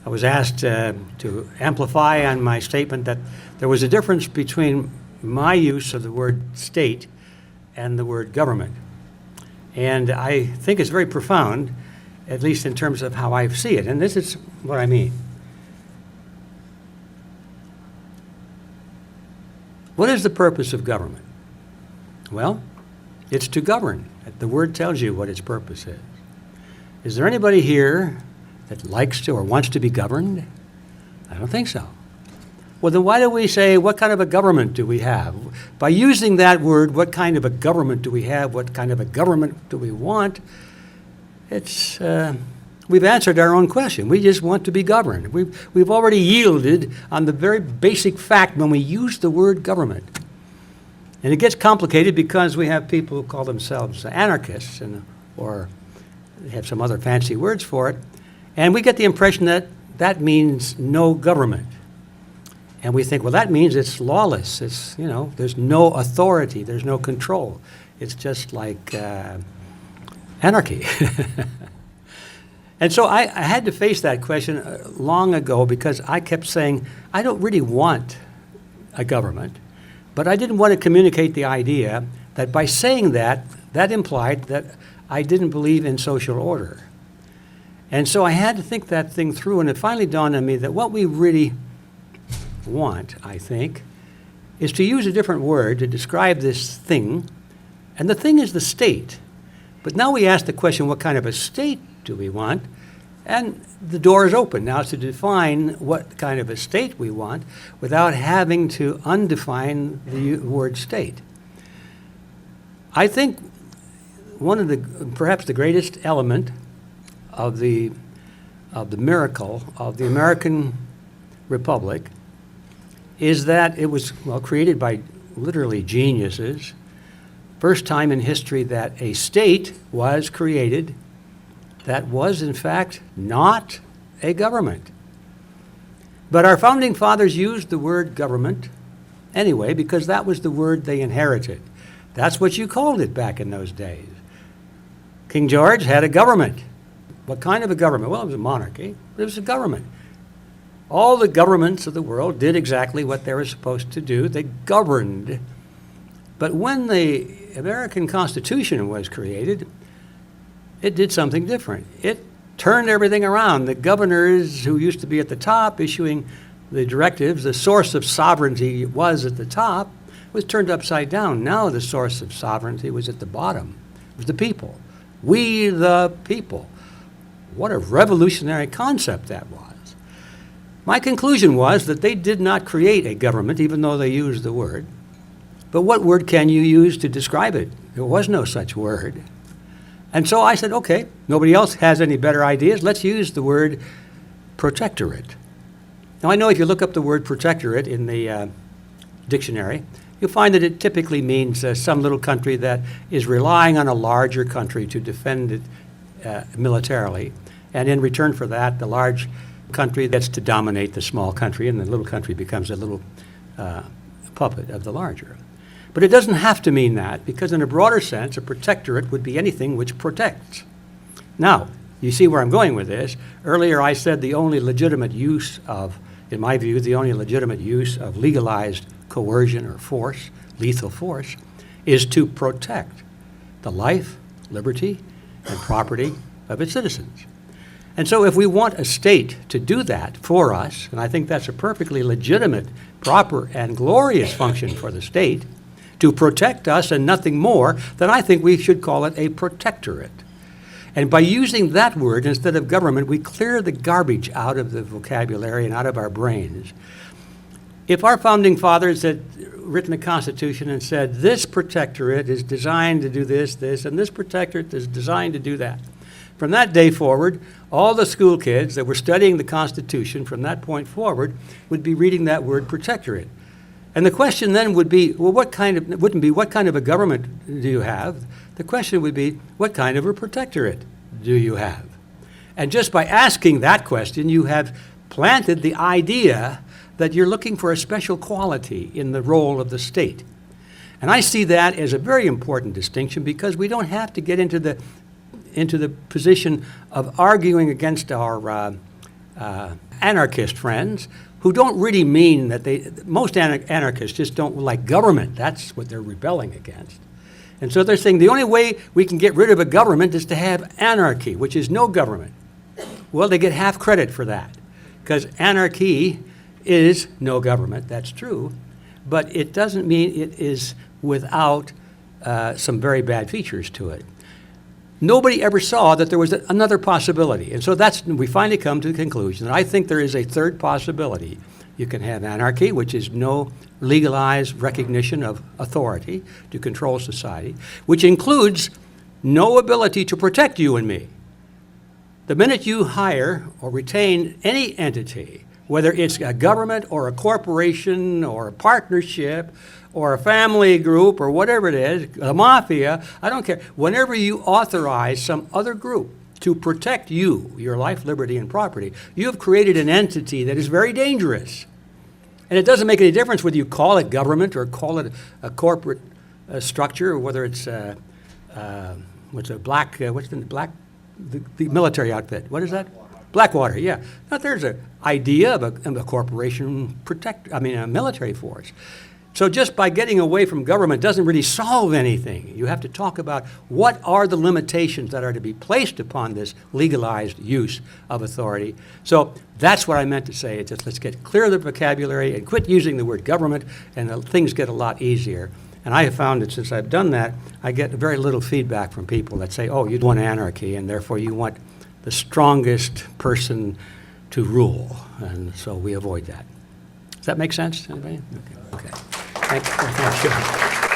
I was asked to amplify on my statement that there was a difference between my use of the word state and the word government. And I think it's very profound, at least in terms of how I see it. And this is what I mean. What is the purpose of government? Well, it's to govern. The word tells you what its purpose is. Is there anybody here that likes to or wants to be governed? I don't think so. Well, then why do we say, what kind of a government do we have? By using that word, what kind of a government do we have? What kind of a government do we want? It's, we've answered our own question. We just want to be governed. We've already yielded on the very basic fact when we use the word government. And it gets complicated because we have people who call themselves anarchists or they have some other fancy words for it. And we get the impression that that means no government. And we think, well, that means it's lawless. It's, you know, there's no authority. There's no control. It's just like anarchy. And so I had to face that question long ago because I kept saying, I don't really want a government, but I didn't want to communicate the idea that by saying that, that implied that I didn't believe in social order. And so I had to think that thing through, and it finally dawned on me that what we really want, I think, is to use a different word to describe this thing, and the thing is the state. But now we ask the question, what kind of a state do we want? And the door is open now to define what kind of a state we want without having to undefine the word state. I think one of the, perhaps the greatest element of the miracle of the American Republic is that it was, well, created by literally geniuses. First time in history that a state was created that was, in fact, not a government. But our founding fathers used the word government anyway because that was the word they inherited. That's what you called it back in those days. King George had a government. What kind of a government? Well, it was a monarchy, but it was a government. All the governments of the world did exactly what they were supposed to do. They governed. But when the American Constitution was created, it did something different. It turned everything around. The governors who used to be at the top issuing the directives, the source of sovereignty was at the top, was turned upside down. Now the source of sovereignty was at the bottom. It was the people. We the people. What a revolutionary concept that was. My conclusion was that they did not create a government, even though they used the word. But what word can you use to describe it? There was no such word. And so I said, okay, nobody else has any better ideas. Let's use the word protectorate. Now, I know if you look up the word protectorate in the dictionary, you'll find that it typically means some little country that is relying on a larger country to defend it militarily. And in return for that, the large country gets to dominate the small country, and the little country becomes a little puppet of the larger. But it doesn't have to mean that, because in a broader sense, a protectorate would be anything which protects. Now, you see where I'm going with this. Earlier I said the only legitimate use of, in my view, the only legitimate use of legalized coercion or force, lethal force, is to protect the life, liberty, and property of its citizens. And so if we want a state to do that for us, and I think that's a perfectly legitimate, proper, and glorious function for the state, to protect us and nothing more, then I think we should call it a protectorate. And by using that word instead of government, we clear the garbage out of the vocabulary and out of our brains. If our founding fathers had written a constitution and said, this protectorate is designed to do this, this, and this protectorate is designed to do that, from that day forward, all the school kids that were studying the Constitution from that point forward would be reading that word protectorate. And the question then would be, well, what kind of a government do you have? The question would be, what kind of a protectorate do you have? And just by asking that question, you have planted the idea that you're looking for a special quality in the role of the state. And I see that as a very important distinction because we don't have to get into the position of arguing against our anarchist friends who don't really mean that most anarchists just don't like government. That's what they're rebelling against. And so they're saying the only way we can get rid of a government is to have anarchy, which is no government. Well, they get half credit for that, because anarchy is no government, that's true, but it doesn't mean it is without some very bad features to it. Nobody ever saw that there was another possibility, and so we finally come to the conclusion that I think there is a third possibility. You can have anarchy, which is no legalized recognition of authority to control society, which includes no ability to protect you and me. The minute you hire or retain any entity, whether it's a government or a corporation or a partnership or a family group or whatever it is, a mafia, I don't care. Whenever you authorize some other group to protect you, your life, liberty, and property, you have created an entity that is very dangerous. And it doesn't make any difference whether you call it government or call it a corporate structure, or whether it's the military outfit. What is that? Blackwater, yeah. Now there's an idea of a corporation a military force. So just by getting away from government doesn't really solve anything. You have to talk about what are the limitations that are to be placed upon this legalized use of authority. So that's what I meant to say. It's just let's get clear of the vocabulary and quit using the word government, and things get a lot easier. And I have found that since I've done that, I get very little feedback from people that say, oh, you want anarchy, and therefore you want the strongest person to rule. And so we avoid that. Does that make sense to anybody? Okay. Thank you.